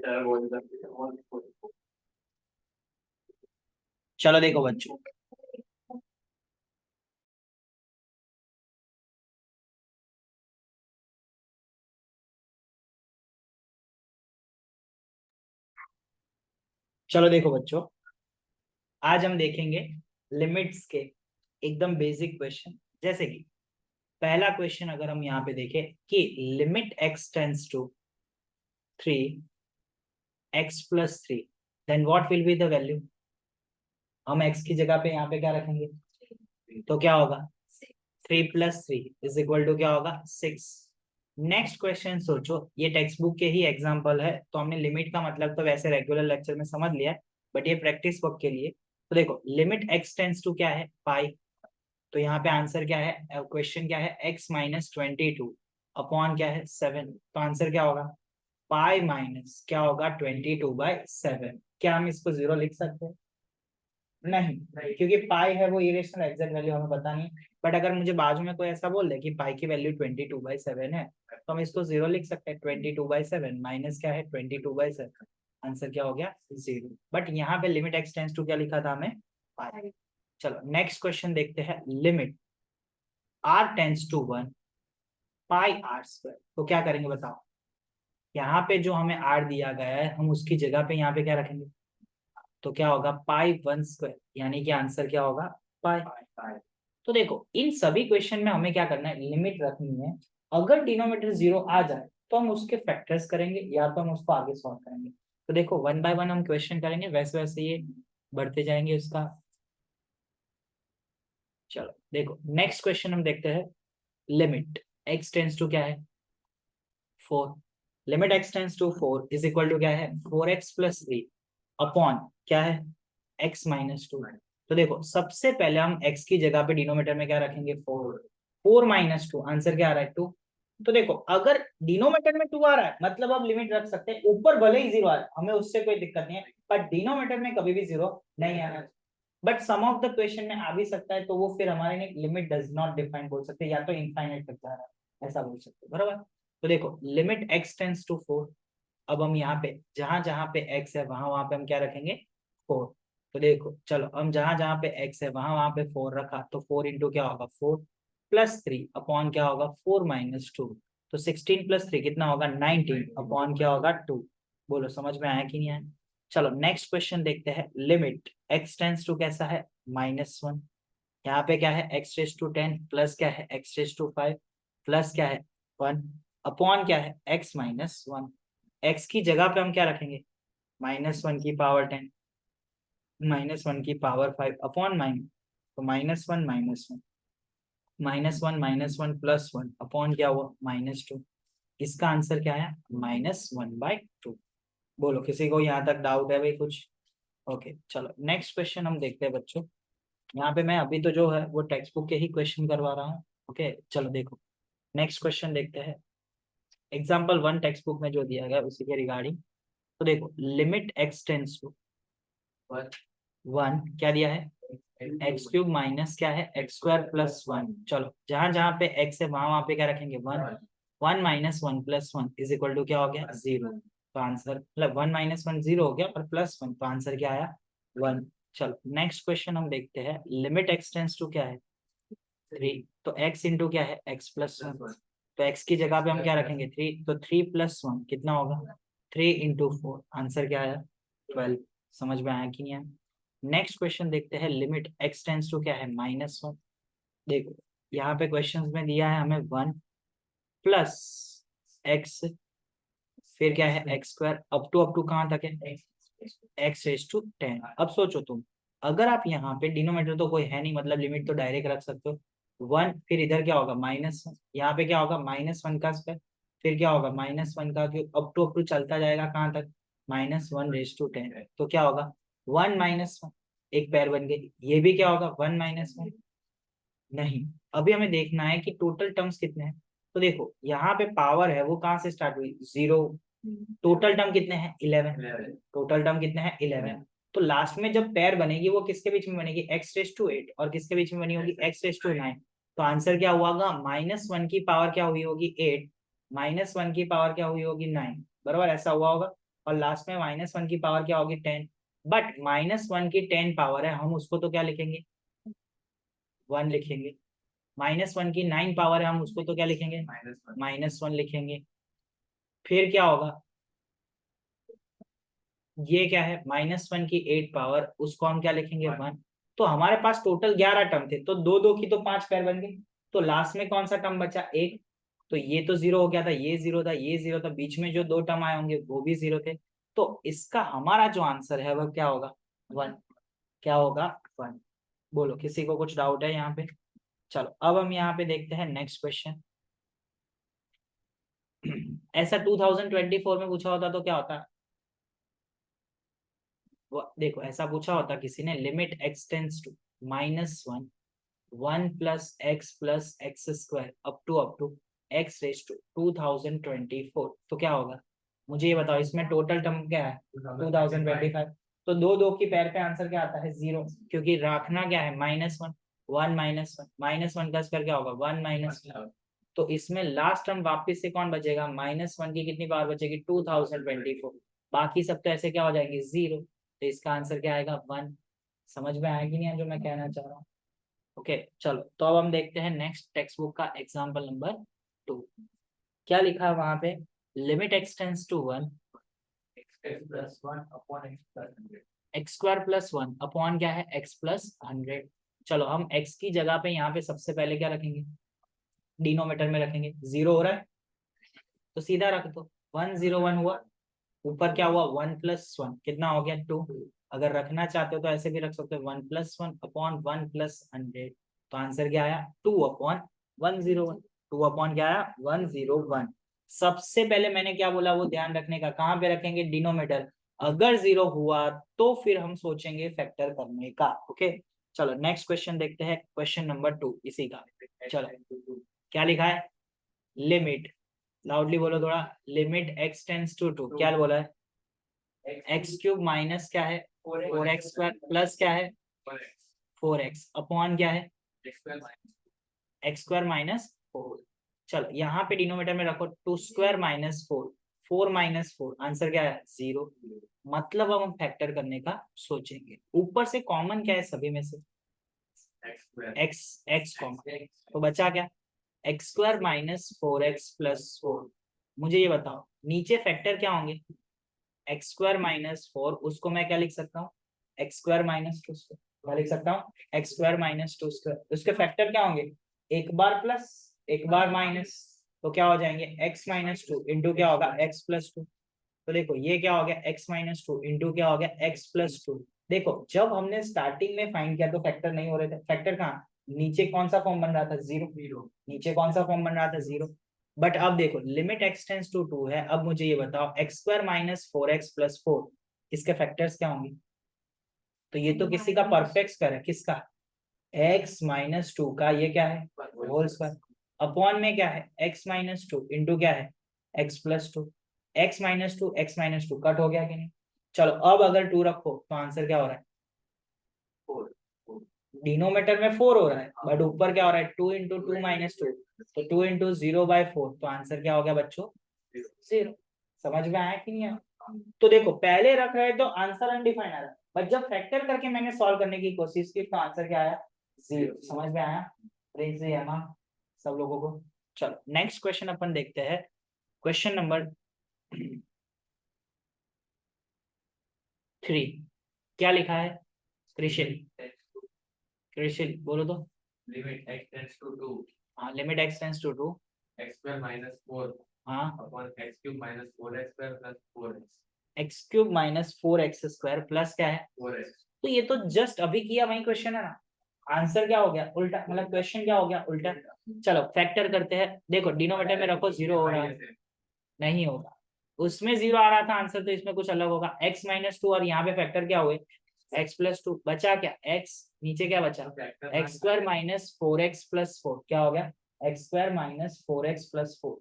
चलो देखो बच्चों, चलो देखो बच्चों, आज हम देखेंगे लिमिट्स के एकदम बेसिक क्वेश्चन। जैसे कि पहला क्वेश्चन अगर हम यहाँ पे देखें कि limit x tends to 3x+3, then what will be the value. हम x की जगह पे यहाँ पे क्या रखेंगे, तो क्या होगा 3+3 = क्या होगा 6। नेक्स्ट क्वेश्चन सोचो, ये टेक्स्ट बुक के ही एग्जांपल है, तो हमने लिमिट का मतलब तो वैसे रेगुलर लेक्चर में समझ लिया है, बट ये प्रैक्टिस वर्क के लिए। तो देखो लिमिट x टेंड्स टू क्या है पाई, तो यहाँ पे आंसर क्या है, क्वेश्चन क्या है x-22 अपॉन क्या है 7, तो आंसर क्या होगा पाई माइनस क्या होगा 22/7। क्या हम इसको 0 लिख सकते हैं? नहीं, क्योंकि पाई है वो इरेशनल एग्जैक्ट वैल्यू हमें पता नहीं। बट अगर मुझे बाजू में कोई ऐसा बोल दे कि पाई की वैल्यू 22/7 है, तो हम इसको 0 लिख सकते हैं। 22/7 माइनस क्या है 22/7, आंसर क्या हो गया 0। बट यहाँ पे लिमिट एक्स टेंस टू क्या लिखा था हमें पाई। चलो नेक्स्ट क्वेश्चन देखते हैं, limit r tends to 1 pi r², तो क्या करेंगे बताओ। यहाँ पे जो हमें r दिया गया है हम उसकी जगह पे यहाँ पे क्या रखेंगे, तो क्या होगा पाई 1², यानी कि आंसर क्या होगा पाई। तो देखो इन सभी क्वेश्चन में हमें क्या करना है, लिमिट रखनी है। अगर डिनोमिनेटर 0 आ जाए तो हम उसके फैक्टर्स करेंगे या तो हम उसको आगे सॉल्व करेंगे। तो देखो 1 बाय 1 हम क्वेश्चन करेंगे, वैसे वैसे ये बढ़ते जाएंगे उसका। चलो देखो नेक्स्ट क्वेश्चन हम देखते हैं, लिमिट x टेंस टू क्या है 4, लिमिट x टेंस टू 4 = क्या है 4x+3 अपॉन क्या है x-2। तो देखो सबसे पहले हम x की जगह पे डिनोमिनेटर में क्या रखेंगे 4, 4-2 आंसर क्या आ रहा है 2। तो देखो अगर डिनोमिनेटर में 2 आ रहा है मतलब अब लिमिट रख सकते हैं, ऊपर भले ही 0 आ रहा है हमें उससे कोई दिक्कत नहीं है, बट डिनोमिनेटर में कभी भी 0 नहीं आना। But some of the question में आ भी सकता है, तो वो फिर हमारे लिए लिमिट डज नॉट डिफाइन बोल सकते हैं, या तो इनफाइनाइट तक जा रहा है ऐसा बोल सकते हैं, बराबर। तो देखो लिमिट x टेंस टू 4, अब हम यहाँ पे जहां जहां पे x है वहां वहां पे हम क्या रखेंगे 4। तो देखो चलो हम जहां जहां पे x है वहां वहां पे 4 रखा, तो 4 इंटू क्या होगा 4+3 अपॉन क्या होगा 4-2, तो 16+3 कितना होगा 19 अपॉन क्या होगा 2। बोलो समझ में आया कि नहीं आया। चलो नेक्स्ट क्वेश्चन देखते हैं, लिमिट x टेंस टू कैसा है -1, यहाँ पे क्या है x⁻10 प्लस क्या है x⁻5 प्लस क्या है 1 अपॉन क्या है x-1। x की जगह पे हम क्या रखेंगे -1 की पावर 10 -1 की पावर 5 अपॉन माइनस, तो -1 -1 +1 अपॉन क्या हुआ -2। इसका आंसर क्या है -1/2। बोलो किसी को यहाँ तक डाउट है भाई कुछ? ओके चलो नेक्स्ट क्वेश्चन हम देखते हैं बच्चों। यहाँ पे मैं अभी तो जो है वो टेक्स्ट बुक के ही क्वेश्चन करवा रहा हूँ। ओके चलो देखो नेक्स्ट क्वेश्चन देखते हैं, एग्जाम्पल 1 टेक्स्ट बुक में जो दिया गया उसी के रिगार्डिंग। तो देखो लिमिट x टेंस टू 1 क्या दिया है x³ माइनस क्या है x² + 1। चलो जहां जहां पे x है वहां वहां पे क्या रखेंगे 1, 1-1 + 1 क्या हो गया 0। तो आंसर मतलब 1-1 0 हो गया और +1, तो आंसर क्या आया 1। चलो नेक्स्ट क्वेश्चन हम देखते हैं, लिमिट x टेंस टू क्या है 3, तो x इंटू क्या है x+1, तो x की जगह पे हम क्या रखेंगे 3, तो 3+1 कितना होगा 3 × 4, आंसर क्या आया 12। समझ में आया कि नहीं आया। नेक्स्ट क्वेश्चन देखते हैं, लिमिट x टेंस टू क्या है -1। देखो यहाँ पे क्वेश्चन में दिया है हमें 1 प्लस x, फिर क्या है x², अप टू कहाँ तक है x⁻10। अब सोचो तुम, अगर आप यहाँ पे डिनोमिनेटर तो कोई है नहीं मतलब लिमिट तो डायरेक्ट रख सकते हो 1, फिर इधर क्या होगा -1, यहाँ पे क्या होगा -1 का स्क्वायर, फिर क्या होगा -1 का क्यूब, अप टू चलता जाएगा कहाँ तक -1⁻10, तो क्या होगा 1-1, एक पैर बन गई। ये भी क्या होगा 1-1, नहीं। अभी हमें देखना है कि टोटल टर्म्स कितने हैं। तो देखो यहाँ पे पावर है वो कहाँ से स्टार्ट हुई 0, टोटल टर्म कितने हैं 11, टोटल टर्म कितने हैं 11। तो लास्ट में जब पेयर बनेगी वो किसके बीच में बनेगी x⁻8 और किसके बीच में बनी होगी x⁻9। तो आंसर क्या हुआ होगा -1 की पावर क्या हुई होगी 8, -1 की पावर क्या हुई होगी 9, बराबर ऐसा हुआ होगा। और लास्ट में -1 की पावर क्या होगी 10, बट -1 की 10 पावर है, हम उसको तो क्या लिखेंगे 1 लिखेंगे। -1 की 9 पावर है, हम उसको तो क्या लिखेंगे -1 लिखेंगे। फिर क्या होगा, ये क्या है -1 की 8 पावर, उसको हम क्या लिखेंगे 1। तो हमारे पास टोटल 11 टर्म थे, तो दो दो की तो 5 पैर बन गए, तो लास्ट में कौन सा टर्म बचा एक, तो ये तो 0 हो गया था, ये 0 था, ये 0 था, बीच में जो 2 टर्म आए होंगे वो भी 0 थे। तो इसका हमारा जो आंसर है वह क्या होगा 1। क्या होगा 1। बोलो किसी को कुछ डाउट है यहाँ पे? चलो अब हम यहाँ पे देखते हैं नेक्स्ट क्वेश्चन। ऐसा 2024 में पूछा होता तो क्या होता, देखो ऐसा पूछा होता किसी ने, limit x tends to -1 1 plus x square up to x raise to 2024, तो क्या होगा मुझे ये बताओ, इसमें टोटल टर्म क्या है 2025। तो दो दो की पैर पे आंसर क्या आता है 0, क्योंकि रखना क्या है -1 1 -1 का स्क्वायर क्या होगा 1 -1। तो इसमें लास्ट टर्म वापिस से कौन बचेगा, -1 की कितनी पावर बचेगी 2024, बाकी सब तो ऐसे क्या हो जाएंगे 0। तो इसका आंसर क्या आएगा 1। समझ में आया कि नहीं जो मैं कहना चाह रहा हूँ? ओके चलो, तो अब हम देखते हैं नेक्स्ट टेक्स्ट बुक का एग्जाम्पल नंबर 2। क्या लिखा है वहां पे, limit x tends to 1 x square plus 1 upon क्या है x प्लस 100। चलो हम x की जगह पे यहाँ पे सबसे पहले क्या रखेंगे, डिनोमीटर में रखेंगे, 0 हो रहा है तो सीधा रख दो 101 हुआ, ऊपर क्या हुआ 1 प्लस 1 कितना हो गया 2। अगर रखना चाहते हो तो ऐसे भी रख सकते हो 1 प्लस 1 अपॉन 1 प्लस 100। तो आंसर क्या आया 2 अपॉन 101। 2 अपॉन क्या आया 101। सबसे पहले मैंने क्या बोला वो ध्यान रखने का, कहाँ पे रखेंगे डिनोमीटर, अगर 0 हुआ तो फिर हम सोचेंगे फैक्टर करने का। ओके चलो नेक्स्ट क्वेश्चन देखते हैं, क्वेश्चन नंबर 2 इसी का। चलो क्या लिखा है, लिमिट, लाउडली बोलो थोड़ा, लिमिट x टेंस टू 2, क्या बोला है एक्स क्यूब माइनस क्या है 4x स्क्वायर प्लस क्या है 4x अपॉन क्या है एक्स स्क्वायर माइनस 4। चलो यहाँ पे डिनोमीटर में रखो 2 स्क्वायर माइनस 4, 4 माइनस 4, आंसर क्या है 0। मतलब अब हम फैक्टर करने का सोचेंगे, ऊपर से कॉमन क्या है सभी में से x, x कॉमन, तो बचा क्या x square minus 4x plus 4। मुझे ये बताओ नीचे फैक्टर क्या होंगे, एक्स स्क्वायर माइनस 4, उसको मैं क्या लिख सकता हूँ एक्स स्क्वायर माइनस 2 स्क्वायर, क्या लिख सकता हूँ एक्स स्क्वायर माइनस 2 स्क्वायर। उसके फैक्टर क्या होंगे, एक बार प्लस एक बार माइनस, तो क्या हो जाएंगे x माइनस 2 इंटू क्या होगा x प्लस 2। तो देखो ये क्या हो गया x माइनस 2 इंटू क्या हो गया x प्लस 2। देखो जब हमने स्टार्टिंग में फाइंड किया तो फैक्टर नहीं हो रहे थे, फैक्टर कहाँ, नीचे कौन सा फॉर्म बन रहा था 0, नीचे कौन सा फॉर्म बन रहा था 0। बट अब देखो लिमिट x टेंस टू 2 है, अब मुझे ये बताओ x square minus 4x plus 4, इसके फैक्टर्स क्या होंगे। तो ये तो किसी का परफेक्ट स्क्वायर है, किसका x माइनस 2 का, ये क्या है होल स्क्वायर, अपॉन में क्या है x माइनस 2 इंटू क्या है x plus 2। x minus two cut हो गया कि नहीं। चलो अब अगर 2 रखो तो आंसर क्या हो रहा है, डिनोमीटर में 4 हो रहा है, बट ऊपर क्या हो रहा है 2 इंटू 2 माइनस 2, तो 2 इंटू 0/4, तो आंसर क्या हो गया बच्चों 0। समझ में आया कि नहीं आया? तो देखो पहले रख रहे तो आंसर अनडिफाइंड आ रहा है, बट जब फैक्टर करके मैंने सॉल्व करने की कोशिश की तो आंसर क्या आया 0। समझ में आया प्रिंस है ना सब लोगों को? चलो नेक्स्ट क्वेश्चन अपन देखते हैं, क्वेश्चन नंबर 3। क्या लिखा है कृषिल, कृषिल बोलो तो। लिमिट x टेंड्स टू 2, हाँ limit x tends to 2, x square minus 4 हाँ upon x cube minus 4x square plus 4x, x cube minus 4x square plus क्या है 4x। तो ये तो जस्ट अभी किया वही क्वेश्चन है ना, आंसर क्या हो गया उल्टा, मतलब क्वेश्चन क्या हो गया उल्टा। चलो फैक्टर करते हैं, देखो डिनोमीटर में रखो 0 हो रहा है, नहीं होगा, उसमें 0 आ रहा था आंसर, तो इसमें कुछ अलग होगा x माइनस 2, और यहाँ पे फैक्टर क्या हुए x प्लस 2, बचा क्या x, नीचे क्या बचा x square minus 4x plus 4, क्या हो गया x square minus 4x plus 4।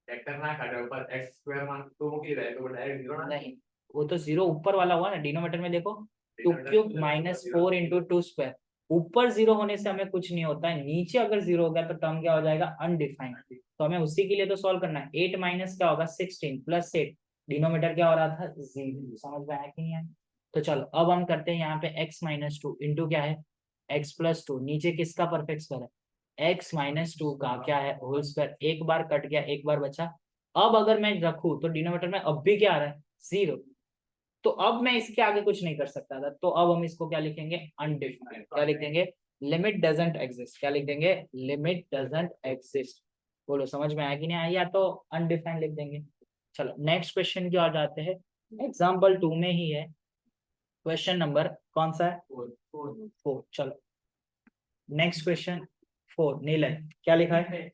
Factor ना काटे ऊपर x स्क्वायर मान 2 की रहे तो डायरेक्ट 0 ना, नहीं वो तो 0 ऊपर वाला हुआ ना, डिनोमीटर में देखो 2 क्यूब माइनस 4 इंटू 2 स्क्वायर, ऊपर 0 होने से हमें कुछ नहीं होता है, नीचे अगर 0 हो गया तो टर्म क्या हो जाएगा अनडिफाइंड। तो हमें उसी के लिए तो सॉल्व करना है, 8 माइनस क्या होगा 16 प्लस 8, डिनोमीटर क्या हो रहा था, 0। समझ में आया कि नहीं आया? तो चलो अब हम करते हैं यहाँ पे x माइनस टू इंटू क्या है, x प्लस टू, नीचे किसका परफेक्ट स्क्वायर है, x माइनस टू का क्या है होल स्क्वायर, एक बार कट गया एक बार बचा। अब अगर मैं रखूं तो डिनोमीटर में अब भी क्या आ रहा है, 0। तो अब मैं इसके आगे कुछ नहीं कर सकता था, तो अब हम इसको क्या लिखेंगे, अनडिफाइंड। क्या लिख देंगे, लिमिट डजंट एग्जिस्ट। क्या लिख देंगे, लिमिट डजंट एग्जिस्ट। बोलो समझ में आया कि नहीं आया, या तो अनडिफाइंड लिख देंगे। चलो नेक्स्ट क्वेश्चन की ओर जाते हैं, एग्जाम्पल 2 में ही है, क्वेश्चन नंबर कौन सा है, 4। चलो नेक्स्ट क्वेश्चन 4, नीलय क्या लिखा है,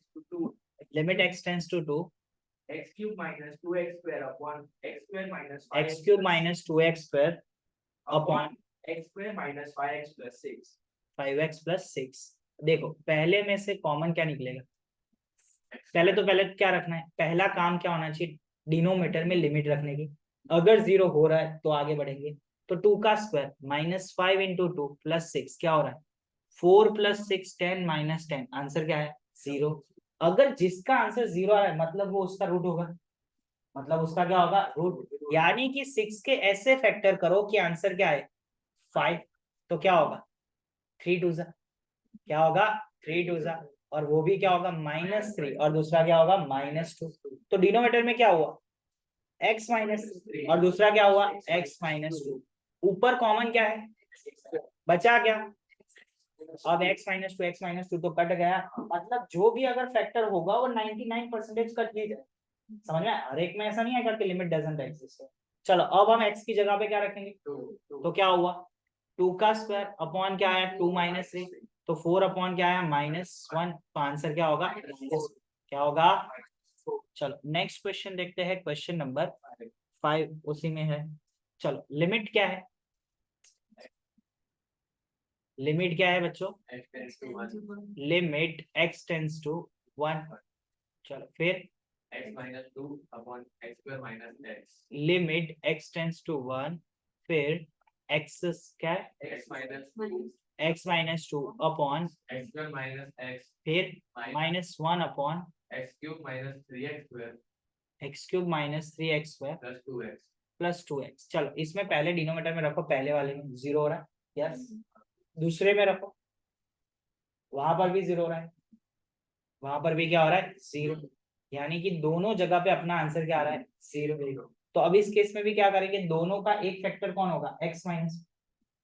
limit x tends to 2 x cube minus 2x square upon x square minus x cube minus 2x square upon x square minus 5x plus 6. 5x plus 6। देखो पहले में से कॉमन क्या निकलेगा, पहले क्या रखना है, पहला काम क्या होना चाहिए, डिनोमीटर में लिमिट रखने की। अगर 0 हो रहा है तो आगे बढ़ेंगे। तो 2 का स्क्वायर माइनस 5 इंटू 2 प्लस 6 क्या हो रहा है, 4 प्लस 6 10 माइनस 10, आंसर क्या है 0। अगर जिसका आंसर 0 आ रहा है मतलब वो उसका रूट होगा, मतलब उसका क्या होगा, रूट। यानी कि 6 के ऐसे फैक्टर करो कि आंसर क्या है 5। तो क्या होगा 3 2 क्या होगा 3 2 और वो भी क्या होगा -3 और दूसरा क्या होगा -2। तो डिनोमीटर में क्या हुआ x माइनस और दूसरा क्या हुआ x -2। ऊपर कॉमन क्या है, बचा क्या, अब x-2 तो कट गया, मतलब जो भी अगर फैक्टर होगा वो 99% कट ही जाए। समझ में, हर एक में ऐसा नहीं है कि लिमिट डजंट एग्जिस्ट है। चलो अब हम x की जगह पे क्या रखेंगे, तो क्या हुआ 2 का स्क्वायर अपॉन क्या आया 2 माइनस 3, तो 4 अपॉन क्या आया -1, तो आंसर क्या होगा क्या होगा। चलो नेक्स्ट क्वेश्चन देखते हैं, क्वेश्चन नंबर 5 उसी में है। चलो लिमिट क्या है, लिमिट क्या है बच्चों, x tends to 1. Limit x tends to 1। चलो फिर x minus 2 upon x square minus x. Limit x tends to 1, फिर x क्या है x minus 2 upon x square minus x फिर -1 upon x cube minus 3x square x cube minus 3x square plus 2x. Plus 2x। चलो इसमें पहले denominator में रखो, पहले वाले में 0 हो रहा है, यस। दूसरे में रखो, वहां पर भी 0 हो रहा है, वहां पर भी क्या हो रहा है 0। यानी कि दोनों जगह पे अपना आंसर क्या आ रहा है 0। तो अब इस केस में भी क्या करेंगे, दोनों का एक फैक्टर कौन होगा x माइनस।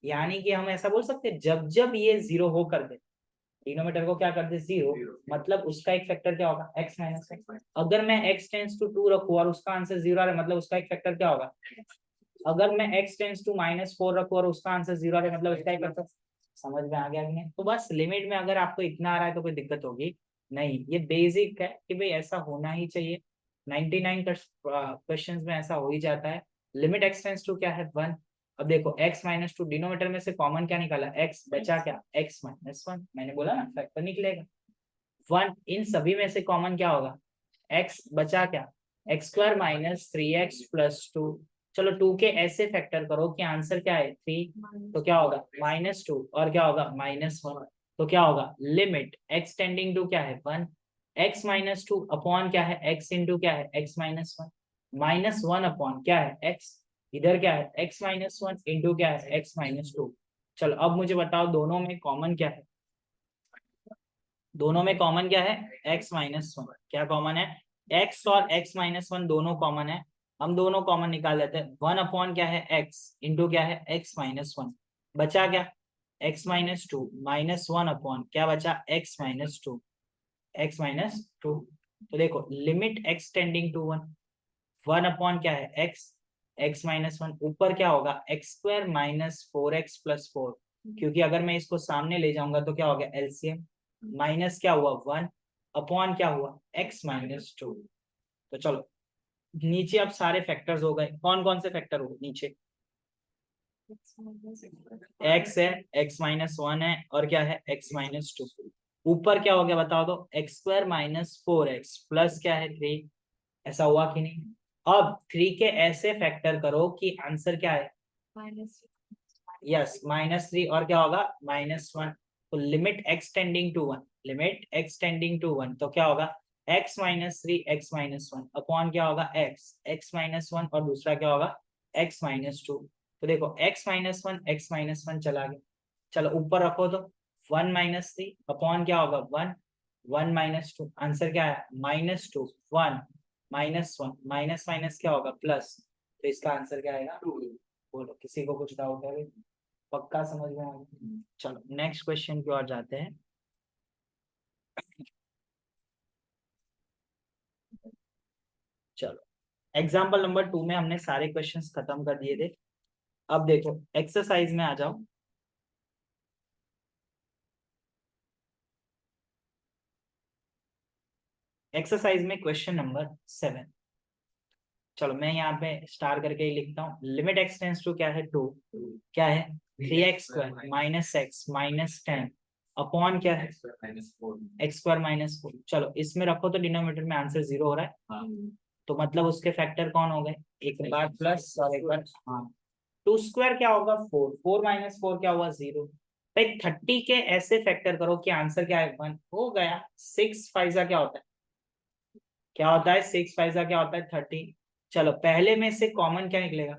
यानी कि हम ऐसा बोल सकते हैं जब जब ये 0 हो कर दे, डिनोमीटर को क्या कर दे 0, मतलब उसका एक फैक्टर क्या होगा x माइनस। अगर मैं x टेंस टू 2 रखूं और उसका आंसर 0 आ रहा है मतलब उसका एक फैक्टर क्या होगा। अगर मैं x टेंस टू -4 रखूं और उसका आंसर 0 आ रहा है मतलब इसका एक फैक्टर। समझ में आ गया कि नहीं, तो बस लिमिट में अगर आपको इतना आ रहा है तो कोई दिक्कत होगी नहीं, ये बेसिक है कि भाई ऐसा होना ही चाहिए। 99 क्वेश्चंस में ऐसा हो ही जाता है। लिमिट x टेंस टू क्या है 1। अब देखो x -2 डिनोमीटर में से कॉमन क्या निकाला x, बचा क्या x -1, मैंने बोला ना फैक्टर निकलेगा 1। इन सभी में से कॉमन क्या होगा x, बचा क्या x square minus 3x plus 2। चलो 2 के ऐसे फैक्टर करो कि आंसर क्या है 3, तो क्या होगा -2 और क्या होगा -1, तो क्या होगा लिमिट x टेंडिंग टू क्या है 1, x -2 अपॉन क्या है x इंटू क्या है x -1, -1 अपॉन क्या है x, इधर क्या है x -1 इंटू क्या है x -2। चलो अब मुझे बताओ दोनों में कॉमन क्या है, दोनों में कॉमन क्या है x -1, क्या कॉमन है x और x -1 दोनों कॉमन है। हम दोनों कॉमन निकाल लेते हैं, 1 अपॉन क्या है x इंटू क्या है x -1, बचा क्या x -2 -1 अपॉन क्या बचा x -2, x -2। तो देखो limit x tending to 1, 1 upon क्या है x, x -1 ऊपर क्या होगा x square minus 4x plus 4, क्योंकि अगर मैं इसको सामने ले जाऊंगा तो क्या हो गया एलसीएम, माइनस क्या हुआ 1 अपॉन क्या हुआ x -2। तो चलो नीचे अब सारे फैक्टर्स हो गए, कौन कौन से फैक्टर हो गए नीचे, x है x -1 है और क्या है x -2। ऊपर क्या हो गया बताओ तो x square minus 4x plus क्या है 3, ऐसा हुआ कि नहीं। अब 3 के ऐसे फैक्टर करो कि आंसर क्या है यस -3 और क्या होगा -1। तो limit x tending to 1, limit x tending to 1 तो क्या होगा x-3 x-1 अपॉन क्या होगा x-1 और दूसरा क्या होगा x-2। तो देखो x-1 x-1 चला गया, चलो ऊपर रखो तो 1-3 अपॉन क्या होगा 1 आंसर क्या है -2 1 -1 माइनस माइनस क्या होगा प्लस, तो इसका आंसर क्या आएगा 2। बोलो किसी को कुछ डाउट है? पक्का समझ में आ गया? चलो नेक्स्ट क्वेश्चन की ओर जाते हैं। चलो एग्जाम्पल नंबर 2 में हमने सारे क्वेश्चंस खत्म कर दिए थे। अब देखो एक्सरसाइज में आ जाओ। एक्सरसाइज में क्वेश्चन नंबर 7, चलो मैं यहाँ पे स्टार करके ही लिखता हूँ। लिमिट एक्स टेंस टू क्या है 2, क्या है 3x² minus x minus 10 upon क्या है x² -4। चलो इसमें रखो तो डिनोमिनेटर में आंसर 0 हो रहा है, तो मतलब उसके फैक्टर कौन हो गए, एक बार प्लस और एक बार हाँ। 2² क्या होगा 4, 4 - 4 क्या हुआ 0। भाई 30 के ऐसे फैक्टर करो कि आंसर क्या है 1 हो गया। 6 5 क्या होता है, क्या होता है 6 5 क्या होता है 30। चलो पहले में से कॉमन क्या निकलेगा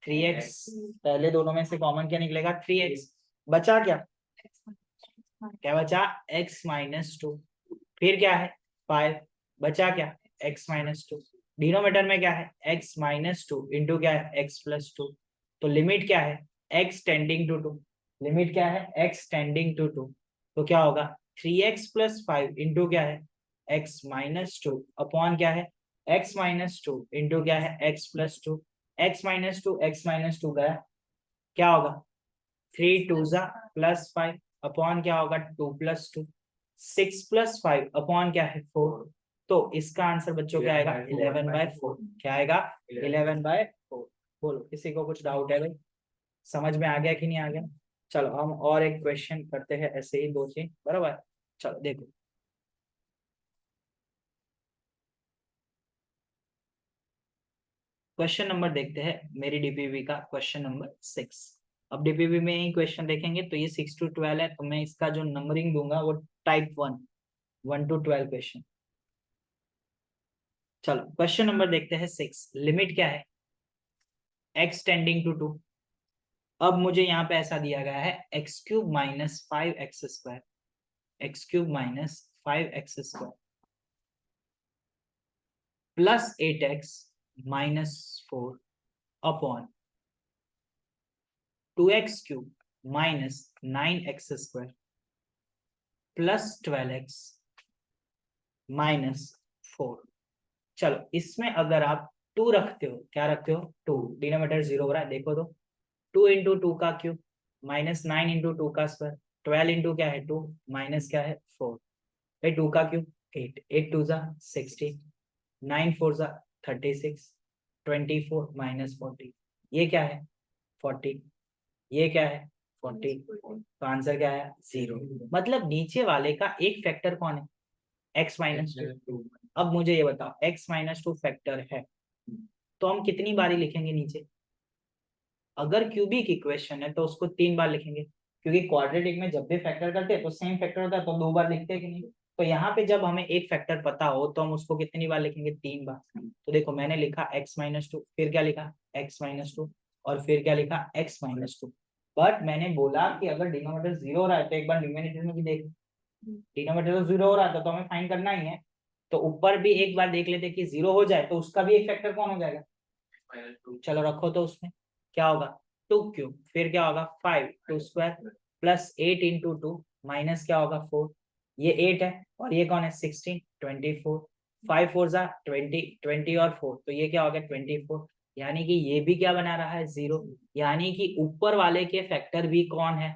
3x, पहले दोनों में से कॉमन क्या निकलेगा 3x, बचा क्या, क्या बचा x-2, फिर क्या है 5, बचा क्या x-2, डिनोमिनेटर में क्या है x-2 इंटू क्या है x+2। तो लिमिट क्या है x टेंडिंग टू 2, लिमिट क्या है x टेंडिंग टू 2, तो क्या होगा 3x + 5 इंटू क्या है x-2 अपॉन क्या है x-2 इंटू क्या है x+2। x-2 गया, क्या होगा 3 2 +5 अपॉन क्या होगा 2 + 2, 6 + 5 अपॉन क्या है 4। तो इसका आंसर बच्चों क्या आएगा 11/4। क्या आएगा 11/4। बोलो किसी को कुछ डाउट है भाई, समझ में आ गया कि नहीं आ गया? चलो हम और एक क्वेश्चन करते हैं ऐसे ही 2-3 बराबर। चलो देखो क्वेश्चन नंबर देखते हैं मेरी डीपीवी का क्वेश्चन नंबर 6। अब डीपीवी में ही क्वेश्चन देखेंगे तो ये 6 to 12 है, तो मैं इसका जो नंबरिंग दूंगा वो टाइप 1 to 12 क्वेश्चन। चलो क्वेश्चन नंबर देखते हैं 6। लिमिट क्या है x टेंडिंग टू 2। अब मुझे यहाँ पे ऐसा दिया गया है x³ - 5x², x³ - 5x² plus 8x - 4 upon 2x³ - 9x² plus 12x -4। चलो इसमें अगर आप 2 रखते हो, क्या रखते हो 2, डिनोमिनेटर 0 हो रहा है देखो तो 2 × 2 का क्यूब -9 × 2 का स्क्वायर 12 इंटू क्या है 2 माइनस क्या है 4, भाई 2 का क्यूब 8, 8 2 60, 9 4 36, 24 - 40, ये क्या है 40, ये क्या है 40, तो आंसर क्या है 0। मतलब नीचे वाले का एक फैक्टर कौन है x-2। अब मुझे ये बताओ x-2 फैक्टर है तो हम कितनी बारी लिखेंगे नीचे, अगर क्यूबिक इक्वेशन है तो उसको 3 बार लिखेंगे, क्योंकि क्वाड्रेटिक में जब भी फैक्टर करते हैं तो सेम फैक्टर होता है तो 2 बार लिखते हैं कि नहीं। तो यहाँ पे जब हमें एक फैक्टर पता हो तो हम उसको कितनी बार लिखेंगे 3 बार। तो देखो मैंने लिखा x-2, फिर क्या लिखा x-2 और फिर क्या लिखा x-2। बट मैंने बोला कि अगर डिनोमिनेटर 0 हो रहा है तो एक बार न्यूमरेटर में भी देख, डिनोमिनेटर तो 0 हो रहा था तो हमें फाइंड करना ही है, तो ऊपर भी एक बार देख लेते कि 0 हो जाए तो उसका भी एक फैक्टर कौन हो जाएगा, चलो रखो तो उसमें क्या होगा 2³ फिर क्या होगा 5 2² प्लस 8 × 2 माइनस क्या होगा 4, ये 8 है और ये कौन है 16 24, 5 4 20, 20 और 4 तो ये क्या हो गया 24, यानी कि ये भी क्या बना रहा है 0, यानी कि ऊपर वाले के फैक्टर भी कौन है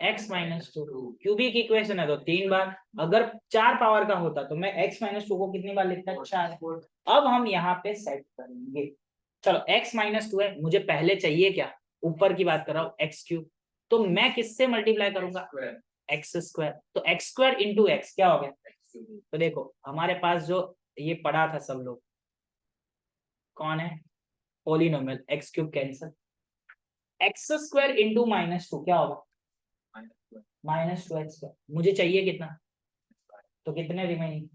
x-2। क्यूबिक इक्वेशन है तो 3 बार, अगर 4 पावर का होता तो मैं x-2 को कितनी बार लिखता 4। अब हम यहाँ पे सेट करेंगे, चलो x-2 है, मुझे पहले चाहिए क्या ऊपर की बात कर रहा हूँ x³, तो मैं किससे मल्टीप्लाई करूंगा x², तो x² × x क्या हो गया, तो देखो हमारे पास जो ये पढ़ा था सब लोग कौन है पोलिनोमियल x³ कैंसिल, x² × -2 क्या होगा -2x², मुझे चाहिए कितना तो कितने रिमेनिंग?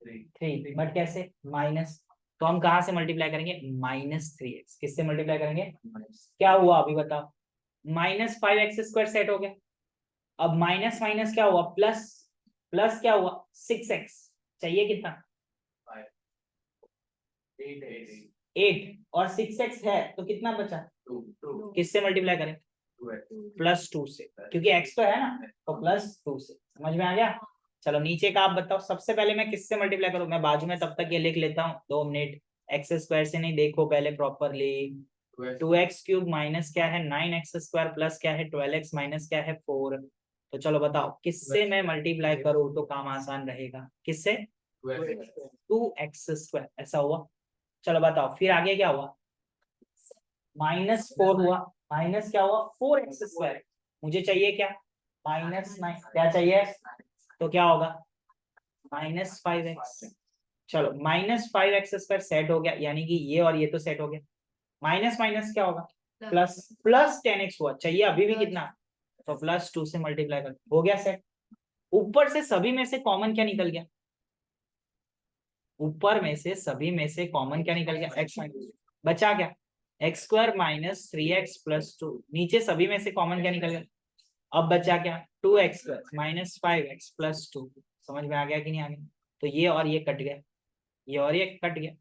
3 3, बट कैसे? माइनस, तो हम कहाँ से मल्टीप्लाई करेंगे? -3x, किससे मल्टीप्लाई करेंगे? क्या हुआ अभी बताओ? -5x² सेट हो गया। अब माइनस माइनस क्या हुआ? प्लस, प्लस क्या हुआ? 6x। चाहिए कितना? 8, और 6x है तो कितना बचा? 2 किससे मल्टीप्लाई करें? +2 से, क्योंकि x तो है ना, तो +2 से। समझ में आ गया? चलो नीचे का आप बताओ। सबसे पहले मैं किससे मल्टीप्लाई करूं? मैं बाजू में तब तक ये लिख लेता हूँ, 2 मिनट। x² से नहीं, देखो पहले प्रॉपरली। 2x³ माइनस क्या है? 9x² प्लस क्या है? 12x माइनस क्या है? 4। तो चलो बताओ किससे मैं मल्टीप्लाई करूं तो काम आसान रहेगा? किससे? 2x², ऐसा हुआ। चलो बताओ फिर आगे क्या हुआ? -4 हुआ। माइनस क्या हुआ? 4x²। मुझे चाहिए क्या? -9, क्या चाहिए? तो क्या होगा? -5x। चलो -5x² सेट हो गया, यानी कि ये और ये तो सेट हो गया। माइनस माइनस क्या होगा? प्लस, प्लस 10x हुआ। चाहिए अभी भी कितना? तो +2 से मल्टीप्लाई कर, हो गया सेट। ऊपर से सभी में से कॉमन क्या निकल गया? ऊपर में से सभी में से कॉमन क्या निकल गया? x माइनस, बचा क्या? x² minus 3x plus 2। नीचे सभी में से कॉमन क्या निकल गया? अब बचा क्या? 2x² minus 5x plus 2। समझ में आ गया कि नहीं आ गया? तो ये और ये कट गया, ये और ये कट गया।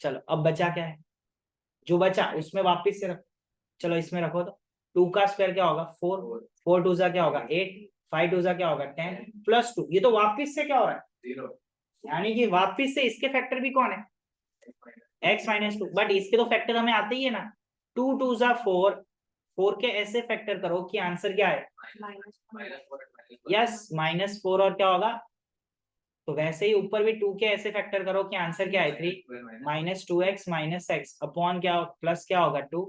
चलो अब बचा क्या है? जो बचा उसमें वापिस से रखो। चलो इसमें रखो तो 2 का स्क्वायर क्या होगा? 4, 4 2 क्या होगा? 8, 5 2 क्या होगा? 10 प्लस 2। ये तो वापिस से क्या हो रहा है? 0 यानी कि वापिस से इसके फैक्टर भी कौन है? x minus 2। बट इसके तो फैक्टर हमें आते ही है ना। 2 2 4, 4 के ऐसे फैक्टर करो कि आंसर क्या है? यस, -4। और क्या होगा? तो वैसे ही ऊपर भी 2 के ऐसे फैक्टर करो कि आंसर क्या है? 3 -2x माइनस x अपॉन क्या प्लस क्या होगा? 2,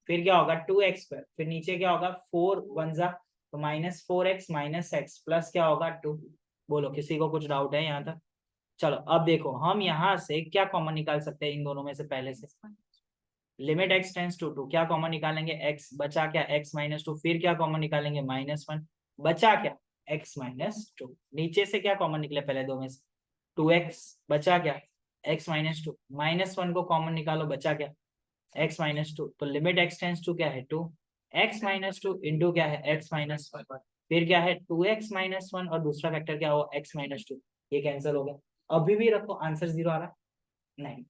फिर क्या होगा? 2x², फिर नीचे क्या होगा? 4 1 तो -4x माइनस x प्लस क्या होगा? 2। बोलो किसी को कुछ डाउट है यहाँ तक? चलो अब देखो हम यहाँ से क्या कॉमन निकाल सकते हैं इन दोनों में से? पहले से लिमिट x टेंड्स टू 2, क्या कॉमन निकालेंगे? x, बचा क्या? x माइनस 2, फिर क्या कॉमन निकालेंगे? -1, बचा क्या? x minus 2। नीचे से क्या कॉमन निकले पहले दो में से? 2x, बचा क्या? x माइनस 2, -1 को कॉमन निकालो, बचा क्या? x minus 2। तो लिमिट x टेंड्स टू क्या है? 2, x माइनस 2 इंटू क्या है? x माइनस 1, फिर क्या है? 2x माइनस 1 और दूसरा फैक्टर क्या हो? x minus 2। ये कैंसिल हो गया। अभी भी रखो, आंसर 0 आ रहा है? नहीं,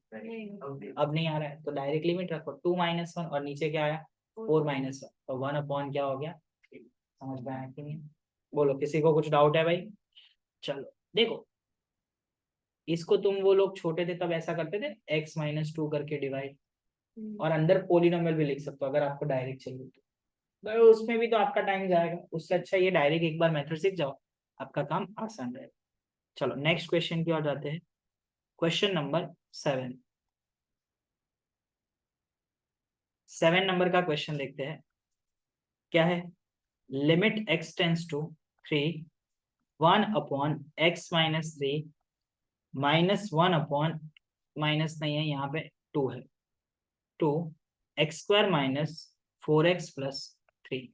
अब नहीं आ रहा है तो डायरेक्ट लिमिट रखो। 2 -1 और नीचे क्या आया? 4 -1, तो 1 अपॉन क्या हो गया? समझ में आया कि नहीं? बोलो किसी को कुछ डाउट है भाई? चलो देखो, इसको तुम वो लोग छोटे थे तब ऐसा करते थे, x -2 करके डिवाइड, और अंदर पोलिनोमियल भी लिख सकते हो अगर आपको डायरेक्ट चाहिए तो। पर उसमें भी तो आपका टाइम जाएगा, उससे अच्छा ये डायरेक्ट एक बार मेथड सीख जाओ, आपका काम आसान रहेगा। चलो नेक्स्ट क्वेश्चन की ओर जाते हैं। Question number 7। 7 नंबर का क्वेश्चन देखते हैं। क्या है? Limit x tends to 3, 1 upon x minus 3 -1 upon, minus नहीं है यहाँ पे, 2 है, 2x² माइनस 4x प्लस 3।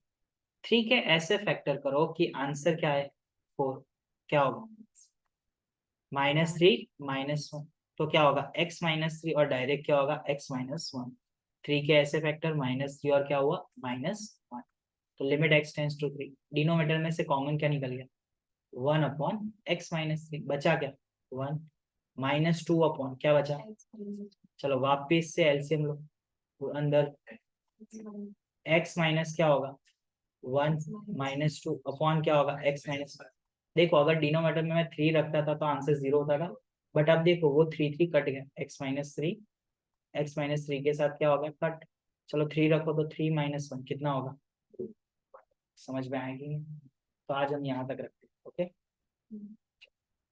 3 के ऐसे फैक्टर करो कि आंसर क्या है? 4। क्या होगा? -3 -1, तो क्या होगा? x -3 और डायरेक्ट क्या होगा? x -1। 3 के ऐसे फैक्टर -3 और क्या हुआ? -1। तो limit x tends to 3, denominator में से कॉमन क्या निकल गया? 1 अपॉन x -3, बचा क्या? 1, -2 अपॉन क्या बचा? चलो वापिस से एलसीएम लो, तो अंदर x माइनस क्या होगा? 1 -2 अपॉन क्या होगा? x minus. देखो अगर डिनोमिनेटर में मैं 3 रखता था तो आंसर 0 होता था, बट अब देखो वो 3 3 कट गया, x -3 के साथ क्या होगा? कट। चलो 3 रखो तो 3 -1 कितना होगा? समझ में आएगी? तो आज हम यहाँ तक रखते हैं। ओके।